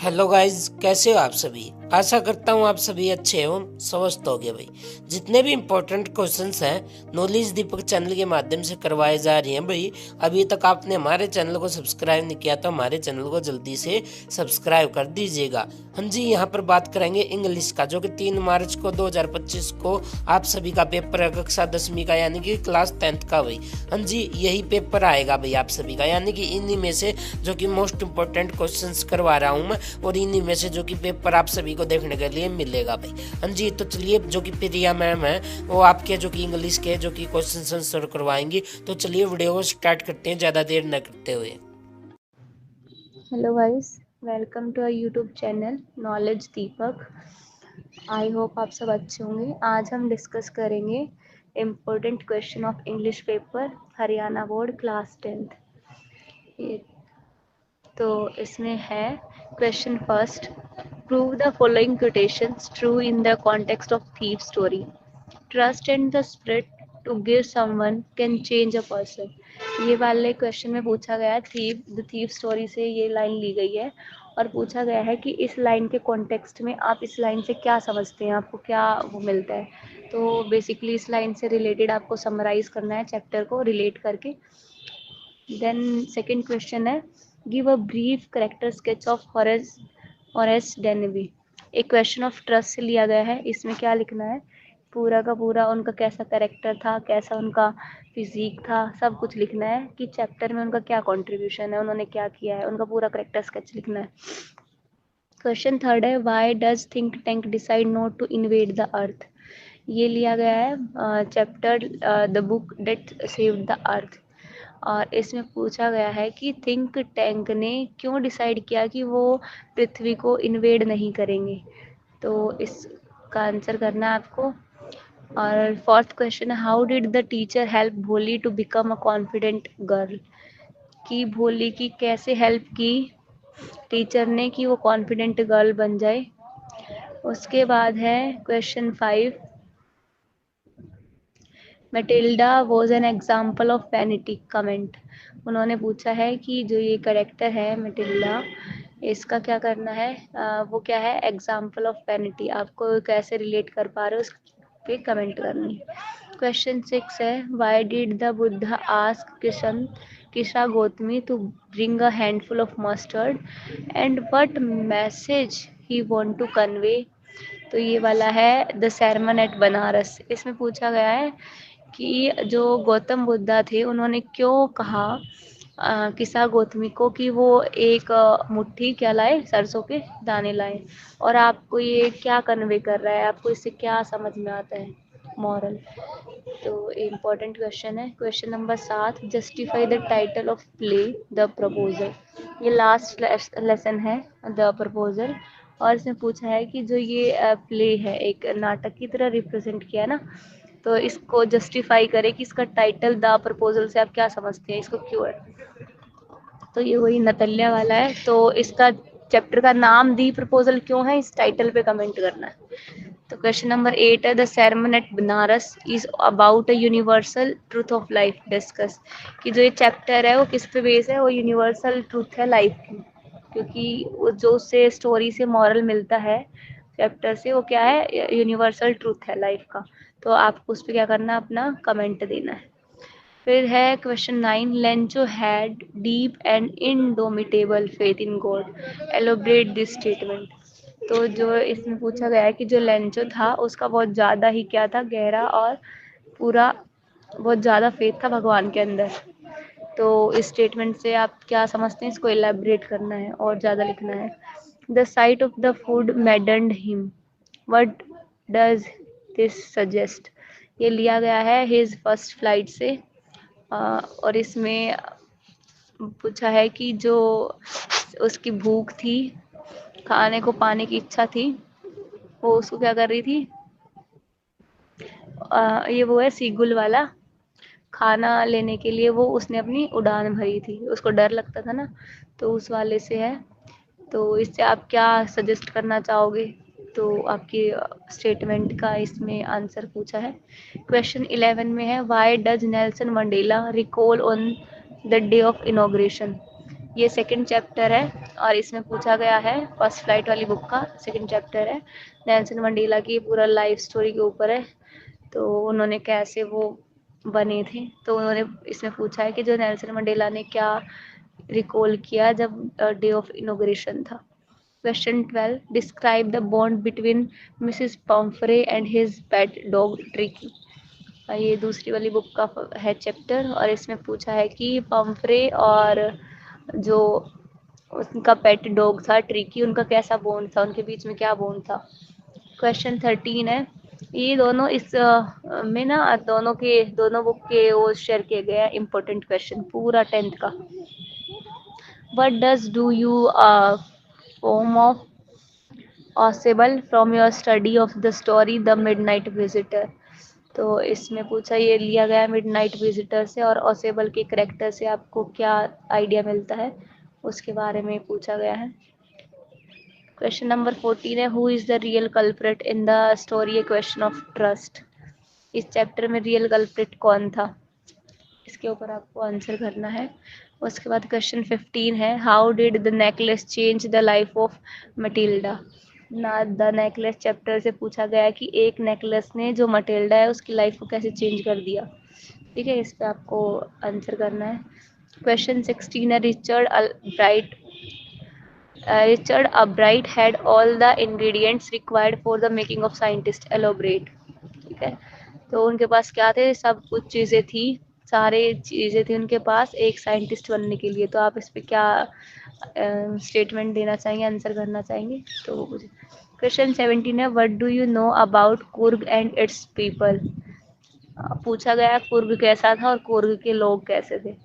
Hello guys, कैसे हो आप सभी। आशा करता हूँ आप सभी अच्छे हो, स्वस्थ हो गए भाई। जितने भी इम्पोर्टेंट क्वेश्चंस हैं नॉलेज दीपक चैनल के माध्यम से करवाए जा रहे हैं भाई। अभी तक आपने हमारे चैनल को सब्सक्राइब नहीं किया तो हमारे चैनल को जल्दी से सब्सक्राइब कर दीजिएगा। हम जी यहाँ पर बात करेंगे इंग्लिश का, जो कि 3 मार्च को 2025 को आप सभी का पेपर है, कक्षा 10वीं का, यानी कि क्लास 10th का भाई। हाँ जी, यही पेपर आएगा भाई आप सभी का, यानी कि इन्हीं में से जो कि मोस्ट इम्पोर्टेंट क्वेश्चंस करवा रहा हूँ मैं, और इन्हीं में से जो कि पेपर आप सभी को देखने के लिए मिलेगा भाई। हाँ जी, तो चलिए, जो कि प्रिया मैम है वो आपके जो कि इंग्लिश के जो कि क्वेश्चन आंसर करवाएंगी। तो चलिए वीडियो को स्टार्ट करते हैं ज़्यादा देर न करते हुए। Hello guys, welcome to our YouTube channel knowledge Deepak. I hope आप सब अच्छे होंगे। आज हम डिस्कस करेंगे important question of English paper Haryana board class 10th। तो इसमें है question first, prove the following quotations true in the context of thief story. Trust and the spirit to give someone can change a person. ये वाले question में पूछा गया है, thief the thief story से ये लाइन ली गई है और पूछा गया है कि इस लाइन के कॉन्टेक्स्ट में आप इस लाइन से क्या समझते हैं, आपको क्या वो मिलता है। तो बेसिकली इस लाइन से रिलेटेड आपको समराइज करना है चैप्टर को रिलेट करके। देन सेकंड क्वेश्चन है, give a brief character sketch of Horace Danby. एक क्वेश्चन ऑफ ट्रस्ट से लिया गया है। इसमें क्या लिखना है, पूरा का पूरा उनका कैसा कैरेक्टर था, कैसा उनका फिजिक था, सब कुछ लिखना है कि चैप्टर में उनका क्या कंट्रीब्यूशन है, उन्होंने क्या किया है, उनका पूरा कैरेक्टर स्केच लिखना है। क्वेश्चन थर्ड है, why does think tank decide not to invade the earth. ये लिया गया है chapter the book that saved the earth. और इसमें पूछा गया है कि थिंक टैंक ने क्यों डिसाइड किया कि वो पृथ्वी को इन्वेड नहीं करेंगे। तो इसका आंसर करना है आपको। और फोर्थ क्वेश्चन है, how did the teacher help Bholi to become a confident girl. कि भोली की कैसे हेल्प की टीचर ने कि वो कॉन्फिडेंट गर्ल बन जाए। उसके बाद है question 5, Matilda was an example of vanity comment. उन्होंने पूछा है कि जो ये करेक्टर है मैटिल्डा, इसका क्या करना है, वो क्या है, एग्जाम्पल ऑफ वैनिटी। आपको कैसे रिलेट कर पा रहे हो उस पे कमेंट करनी। क्वेश्चन 6 है, why did the Buddha ask Kisha Gautami to bring a handful of mustard and what message he want to convey. तो ये वाला है द sermon एट बनारस। इसमें पूछा गया है कि जो गौतम बुद्धा थे उन्होंने क्यों कहा किसा गौतमी को कि वो एक मुट्ठी क्या लाए, सरसों के दाने लाए। और आपको ये क्या कन्वे कर रहा है, आपको इससे क्या समझ में आता है, मॉरल। तो इम्पोर्टेंट क्वेश्चन है। Question number 7, justify the title of play the proposal. ये लास्ट लेसन है, द प्रपोजल। और इसमें पूछा है कि जो ये प्ले है, एक नाटक की तरह रिप्रेजेंट किया है ना, तो इसको जस्टिफाई करे कि इसका टाइटल द प्रपोजल से आप क्या समझते हैं, इसको क्यों है। तो ये वही नतल्या वाला है। तो इसका चैप्टर का नाम दी प्रपोजल क्यों है, इस टाइटल पे कमेंट करना है। तो क्वेश्चन नंबर 8 है, the sermon at Banaras is about a universal truth of life discuss. कि जो ये चैप्टर है वो किस पे बेस है, वो यूनिवर्सल ट्रूथ है लाइफ की, क्योंकि वो जो उससे स्टोरी से मॉरल मिलता है चैप्टर से, वो क्या है, यूनिवर्सल ट्रूथ है लाइफ का। तो आपको उस पर क्या करना है, अपना कमेंट देना है। फिर है question 9, Lencho had deep and indomitable faith in God, elaborate this statement. तो जो इसमें पूछा गया है कि जो लेंचो था उसका बहुत ज़्यादा ही क्या था, गहरा और पूरा बहुत ज़्यादा फेथ था भगवान के अंदर। तो इस स्टेटमेंट से आप क्या समझते हैं, इसको एलेबरेट करना है और ज़्यादा लिखना है। The site of the food मैडन्ड him, what does this suggest. ये लिया गया है हिज फर्स्ट फ्लाइट से। और इसमें पूछा है कि जो उसकी भूख थी, खाने को पाने की इच्छा थी, वो उसको क्या कर रही थी, ये वो है सीगुल वाला, खाना लेने के लिए वो उसने अपनी उड़ान भरी थी, उसको डर लगता था ना, तो उस वाले से है। तो इससे आप क्या सजेस्ट करना चाहोगे, तो आपकी स्टेटमेंट का इसमें आंसर पूछा है। क्वेश्चन 11 में है, why does Nelson Mandela recall on the day of inauguration. ये सेकंड चैप्टर है और इसमें पूछा गया है, फर्स्ट फ्लाइट वाली बुक का सेकंड चैप्टर है। नेल्सन मंडेला की पूरा लाइफ स्टोरी के ऊपर है, तो उन्होंने कैसे वो बने थे, तो उन्होंने इसमें पूछा है कि जो नेल्सन मंडेला ने क्या रिकॉल किया जब डे ऑफ इनॉग्रेशन था। Question 12, describe the bond between Mrs Pomfrey and his pet dog tricky. ये दूसरी वाली बुक का है चैप्टर और इसमें पूछा है कि पम्फ्रे और जो उनका पेट डॉग था ट्रिकी, उनका कैसा बॉन्ड था, उनके बीच में क्या बॉन्ड था। क्वेश्चन 13 है, ये दोनों इस में ना दोनों बुक के वो शेयर किए गए हैं इम्पोर्टेंट क्वेश्चन पूरा 10th का। What does do you form of Ausable from your study of the story the midnight visitor. तो इसमें पूछा, ये लिया गया मिडनाइट विजिटर से और ऑसेबल के करेक्टर से आपको क्या आइडिया मिलता है, उसके बारे में पूछा गया है। क्वेश्चन नंबर 14 है, who is the real culprit in the story A question of trust. इस चैप्टर में रियल कल्प्रिट कौन था, इसके ऊपर आपको आंसर करना है। उसके बाद क्वेश्चन 15 है, how did the necklace change the life of Matilda. ना द नेकलेस चैप्टर से पूछा गया है कि एक नेकलेस ने जो मटिल्डा है उसकी लाइफ को कैसे चेंज कर दिया। ठीक है, इस पे आपको आंसर करना है। क्वेश्चन 16 है, Richard Albright had all the ingredients required for the making of scientist. Elaborate. ठीक है, तो उनके पास क्या थे, सब कुछ चीज़ें थी, सारे चीज़ें थी उनके पास एक साइंटिस्ट बनने के लिए। तो आप इस पे क्या स्टेटमेंट देना चाहेंगे, आंसर करना चाहेंगे, तो वो मुझे। क्वेश्चन 17 है, what do you know about Coorg and it's people. पूछा गया कुर्ग कैसा था और कुर्ग के लोग कैसे थे।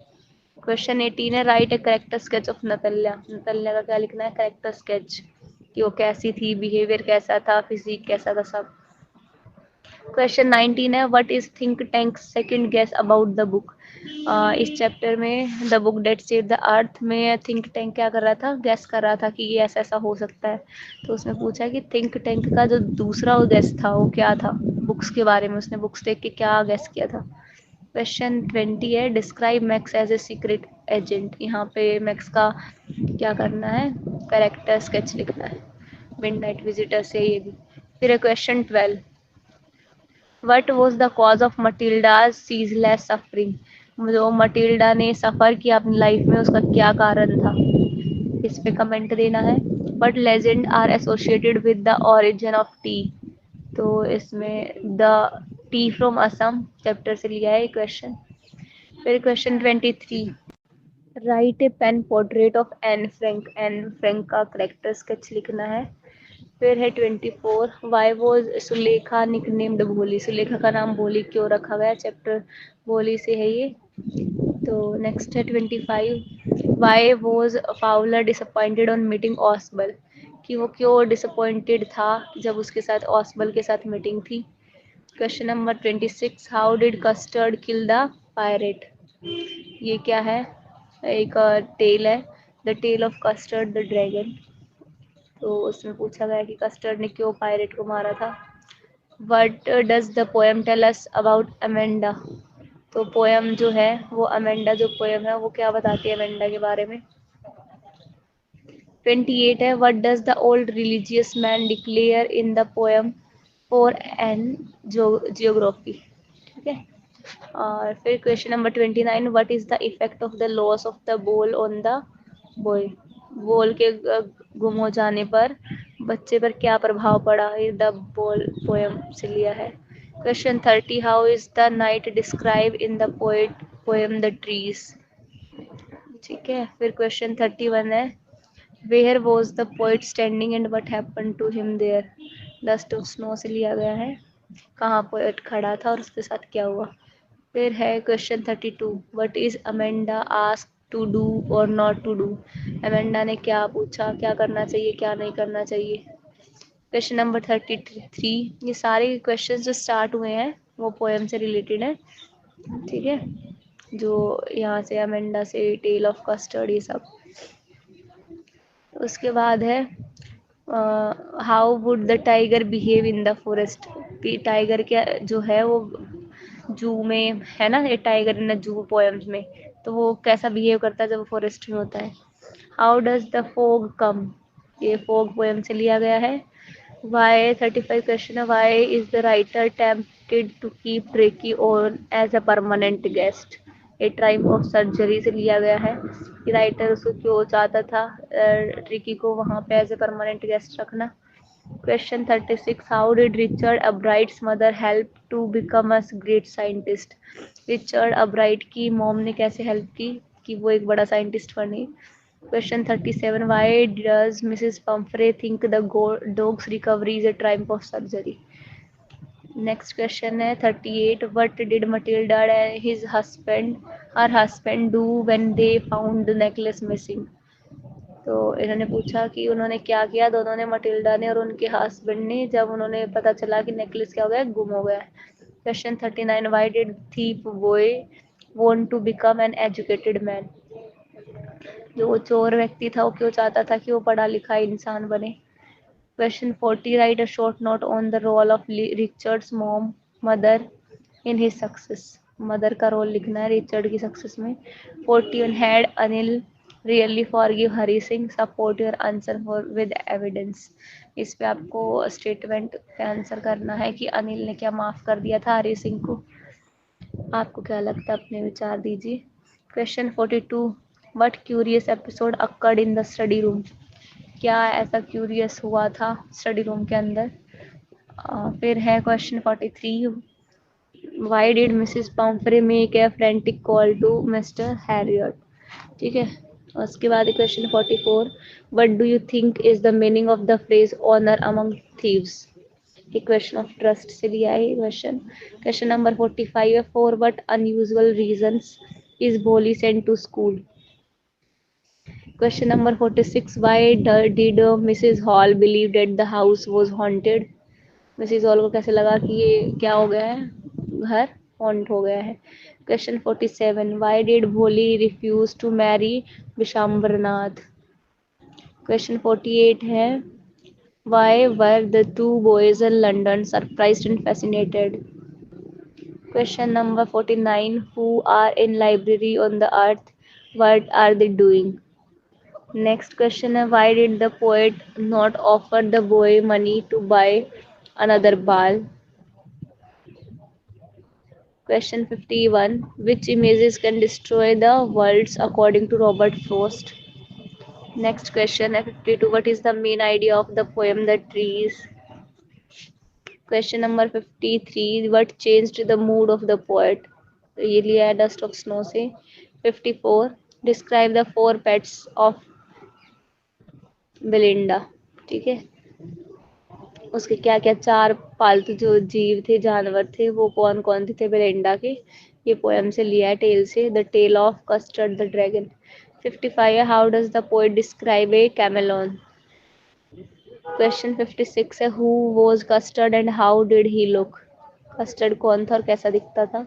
क्वेश्चन 18 है, right a character sketch of नतल्या। नतल्या का क्या लिखना है, करेक्टर स्केच, कि वो कैसी थी, बिहेवियर कैसा था, फिजिक कैसा था, सब। क्वेश्चन 19 है, what is think tank second guess about the book. इस चैप्टर में the book that saved the earth में थिंक टैंक क्या कर रहा था, गैस कर रहा था कि ये ऐसा ऐसा हो सकता है। तो उसमें पूछा है कि थिंक टैंक का जो दूसरा वो गैस था वो क्या था, बुक्स के बारे में उसने बुक्स देख के क्या गैस किया था। क्वेश्चन 20 है, describe Max as a secret agent. यहाँ पे मैक्स का क्या करना है, कैरेक्टर स्केच लिखना है, मिडनाइट विजिटर से ये भी। फिर question 12, what was the cause of Matilda's ceaseless suffering. जो मटिल्डा ने सफ़र किया अपनी लाइफ में उसका क्या कारण था, इस पे कमेंट देना है। But legend are associated with the origin of tea. तो इसमें the tea from Assam chapter से लिया है क्वेश्चन। फिर question 23, write a pen portrait of Anne Frank. Anne Frank का करेक्टर स्केच लिखना है। फिर है 24, वाई वॉज सुलेखा निकनेम्ड भोली। सुलेखा का नाम भोली क्यों रखा गया, चैप्टर भोली से है ये। तो नेक्स्ट है 25, why was Fowler disappointed on meeting Ausable. कि वो क्यों डिसअपॉइंटेड था जब उसके साथ ऑसबल के साथ मीटिंग थी। Question number 26, how did Custard kill the pirate. ये क्या है, एक टेल है, the tale of Custard the dragon. तो उसमें पूछा गया कि कस्टर्ड ने क्यों पायरेट को मारा था। What does the poem tell us about Amanda. तो पोएम जो है वो अमेंडा जो पोएम है वो क्या बताती है अमेंडा के बारे में। 28 है, what does the old religious man declare in the poem for Anne geography. ठीक है, और फिर question number 29, what is the effect of the loss of the ball on the boy. Ball के गुम हो जाने पर बच्चे पर क्या प्रभाव पड़ा, ये द बॉल पोएम से लिया है। Question 30, how is the night describe in the poem the trees. ठीक है, फिर क्वेश्चन 31 है, where was the poet standing and what happened to him there. Dust of snow से लिया गया है, कहाँ पोएट खड़ा था और उसके साथ क्या हुआ। फिर है question 32, what is Amanda ask to do और नॉट टू डू। अमेंडा ने क्या पूछा, क्या करना चाहिए क्या नहीं करना चाहिए। क्वेश्चन नंबर 33, ये सारे क्वेश्चन जो स्टार्ट हुए हैं वो पोएम से रिलेटेड है। ठीक है, जो यहाँ से अमेंडा से टेल ऑफ कस्टर्ड ये सब। उसके बाद है how would the tiger behave in the forest. Tiger क्या जो है वो जू में है ना, ये टाइगर इन जू पोएम्स में, तो वो कैसा बिहेव करता है जब वो फॉरेस्ट में होता है। How does the fog come, ये फोग पोएम से लिया गया है। वाई 35 क्वेश्चन है, why is the writer tempted to keep tricky on as a permanent guest, a type of surgery से लिया गया है कि राइटर उसको क्यों चाहता था ट्रिकी को वहाँ पे एज ए परमानेंट गेस्ट रखना। Question 36. How did Richard Albright's mother help to become a great scientist? Richard Albright की मॉम ने कैसे हेल्प की कि वो एक बड़ा साइंटिस्ट बने। Question 37. Why does Mrs. Pumphrey think the dog's recovery is a triumph of surgery? Next question है 38. What did Matilda and her husband do when they found the necklace missing? तो इन्होंने पूछा कि उन्होंने क्या किया, दोनों ने, मटिल्डा ने और उनके हस्बैंड ने, जब उन्होंने पता चला कि नेकलेस क्या हो गया, गुम हो गया। Question 39. Why did thief boy want to become an educated man, जो वो चोर व्यक्ति था वो क्यों चाहता था कि वो पढ़ा लिखा इंसान बने। Question 40. Write a short note on the role of Richard's mom mother in his success, mother का रोल लिखना है रिचर्ड की सक्सेस में। 41. Had Anil really forgive Hari Singh, support your answer for with evidence, इस पे आपको स्टेटमेंट का आंसर करना है कि अनिल ने क्या माफ कर दिया था हरी सिंह को। आपको क्या लगता है, अपने विचार दीजिए। Question 42. What curious episode occurred in the study room, क्या ऐसा क्यूरियस हुआ था स्टडी रूम के अंदर। फिर है question 43. Why did Mrs Pumphrey make a frantic call to Mr Herriot, ठीक है। उसके बाद question 44. What do you think is the meaning of the phrase honour among thieves, ये क्वेश्चन ऑफ ट्रस्ट से लिया है क्वेश्चन। क्वेश्चन नंबर 45 है, for what unusual reasons is Bholi sent to school. Question number 46. Why did Mrs Hall believe that the house was haunted, Mrs hall को कैसे लगा कि ये क्या हो गया है, घर हॉन्ट हो गया है। Question 47. Why did Bholi refuse to marry Bishambernath. Question 48 है, why were the two boys in London surprised and fascinated. Question number 49. Who are in library on the earth, what are they doing. Next question है, why did the poet not offer the boy money to buy another ball. Question 51. Which images can destroy the worlds according to Robert Frost? Next question 52. What is the main idea of the poem The Trees? Question number 53. What changed the mood of the poet? ये लिया है Dust of Snow से। 54. Describe the four pets of Belinda, ठीक है। उसके क्या क्या चार पालतू जो जीव थे, जानवर थे, वो कौन कौन थे बेलिंडा के, ये पोएम से लिया है, टेल से, the tale of Custard the dragon. 55 है, how does the poet describe a chameleon. Question 56 है, who was Custard and how did he look, Custard कौन था और कैसा दिखता था।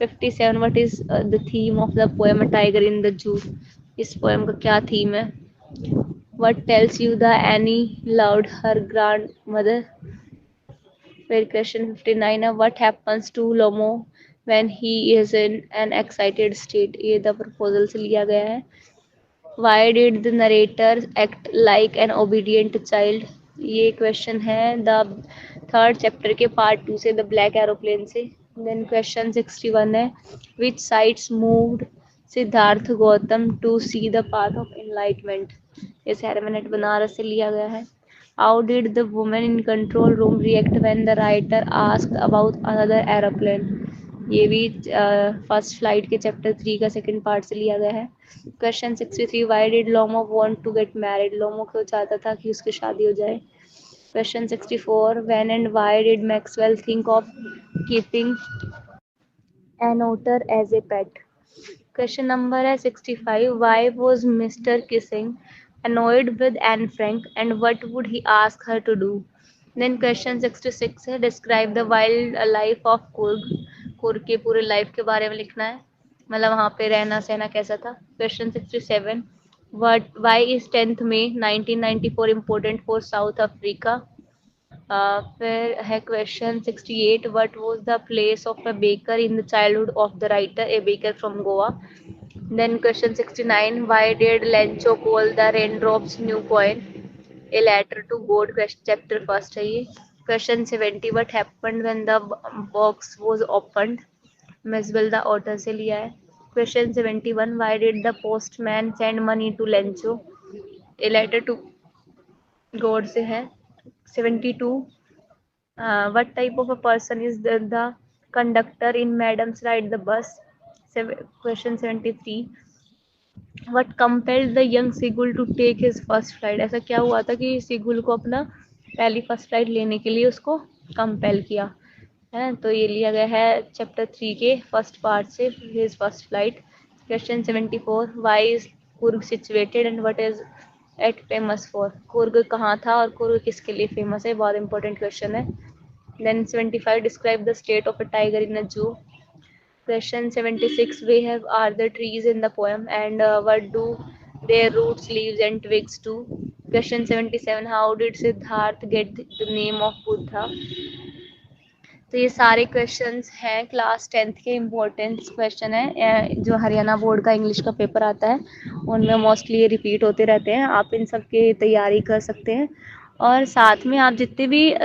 57. What is the theme of the poem a tiger in the zoo, इस poem का क्या थीम है। What tells you the Annie loved her grandmother? फिर क्वेश्चन 59 है, what happens to Lomo when he is in an excited state, ये the proposal से लिया गया है। Why did the narrator act like an obedient child, ये क्वेश्चन है द थर्ड चैप्टर के पार्ट 2 से, द ब्लैक एरोप्लेन से। देन क्वेश्चन 61 है, which sites moved Siddhartha Gautam to see the path of enlightenment, ये सेरेमिनेट बनारस से लिया गया है। How did the women in control room react when the writer asked about another aeroplane, ये भी फर्स्ट फ्लाइट के चैप्टर 3 का सेकंड पार्ट से लिया गया है। Question 63. Why did Lomov want to get married, Lomov क्यों चाहता था कि उसकी शादी हो जाए। Question 64. When and why did Maxwell think of keeping an otter as a pet. Question number है 65. Why was Mr. Kissing annoyed with Anne Frank and what would he ask her to do? Then question 66 है, describe the wild life of Kurg, Coorg के पूरे life के बारे में लिखना है, मतलब वहाँ पे रहना सहना कैसा था। Question 67. Why is 10th May 1994 important for South Africa? फिर है question 68. What was the place of a baker in the childhood of the writer, a baker from Goa? Then question 69, why did Lencho call the raindrops new coin? A letter to God, chapter first है ये. Question 70, what happened when the box was opened? Mesbel the author से लिया है. Question 71, why did the postman send money to Lencho? A letter to God से है. 72, what type of a person is the conductor in Madam's Ride the Bus? Question 73, what compelled the young Sigul to take his first flight? ऐसा क्या हुआ था कि सिगुल को अपना पहली फर्स्ट फ्लाइट लेने के लिए उसको कंपेल किया है? तो ये लिया गया है चैप्टर 3 के फर्स्ट पार्ट से, his first flight. Question 74, why is Coorg situated and what is at famous for? Coorg कहाँ था और कुर्ग किसके लिए फेमस है? बहुत इंपॉर्टेंट क्वेश्चन है. Then 75, describe the state of a tiger in a zoo. Question 76, we have are the trees in the poem and what do their roots, leaves and twigs do? Question 77, how did Siddharth get the name of Buddha? तो ये सारे questions हैं class 10th के important question है जो Haryana board का English का paper आता है उनमें मोस्टली ये रिपीट होते रहते हैं. आप इन सब की तैयारी कर सकते हैं और साथ में आप जितने भी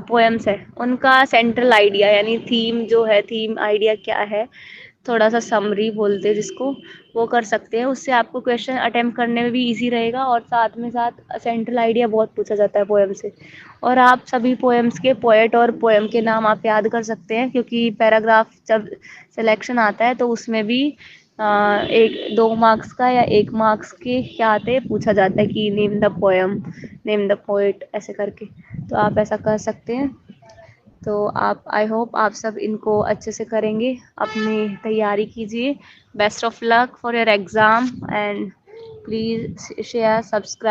पोएम्स हैं उनका सेंट्रल आइडिया यानी थीम जो है, थीम आइडिया क्या है, थोड़ा सा समरी बोलते हैं जिसको, वो कर सकते हैं. उससे आपको क्वेश्चन अटेम्प्ट करने में भी इजी रहेगा और साथ में साथ सेंट्रल आइडिया बहुत पूछा जाता है पोएम से. और आप सभी पोएम्स के पोएट और पोएम के नाम आप याद कर सकते हैं क्योंकि पैराग्राफ जब सिलेक्शन आता है तो उसमें भी एक 2 मार्क्स का या 1 मार्क्स के क्या आते हैं, पूछा जाता है कि name the poem, name the poet, ऐसे करके. तो आप ऐसा कर सकते हैं. तो आप, आई होप आप सब इनको अच्छे से करेंगे, अपनी तैयारी कीजिए. Best of luck for your exam and please share, subscribe.